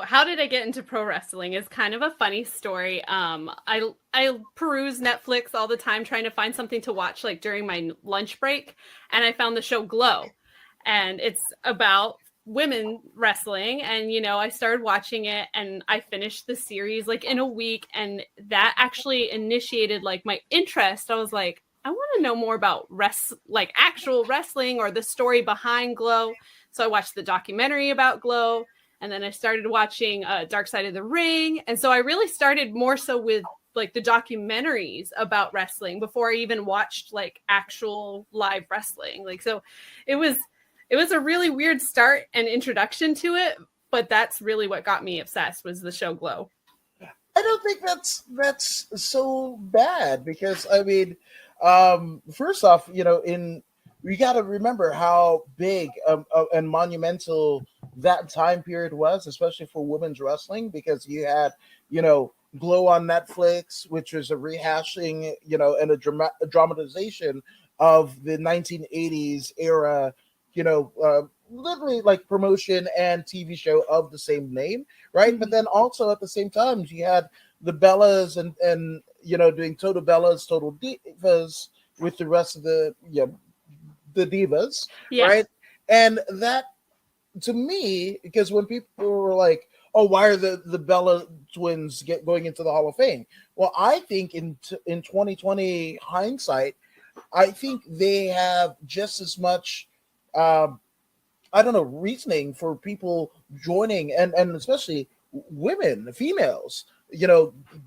how did I get into pro wrestling is kind of a funny story. I peruse Netflix all the time trying to find something to watch like during my lunch break, and I found the show Glow, and it's about women wrestling. And I started watching it, and I finished the series like in a week, and that actually initiated like my interest. I was like, I want to know more about like actual wrestling or the story behind Glow. So I watched the documentary about Glow, and then I started watching Dark Side of the Ring. And so I really started more so with like the documentaries about wrestling before I even watched like actual live wrestling. Like, so it was a really weird start and introduction to it, but that's really what got me obsessed was the show Glow. I don't think that's so bad because I mean, first off, in we got to remember how big and monumental that time period was, especially for women's wrestling, because you had Glow on Netflix, which was a rehashing, and a dramatization of the 1980s era, literally like promotion and TV show of the same name, right? Mm-hmm. But then also at the same time, you had the Bellas and doing Total Bellas, Total Divas with the rest of the divas, Yeah. right? And that to me, because when people were like, "Oh, why are the Bella twins going into the Hall of Fame?" Well, I think in 2020 hindsight, I think they have just as much. I don't know, reasoning for people joining and especially women, females,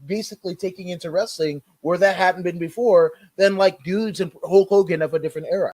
basically taking into wrestling where that hadn't been before, than like dudes and Hulk Hogan of a different era.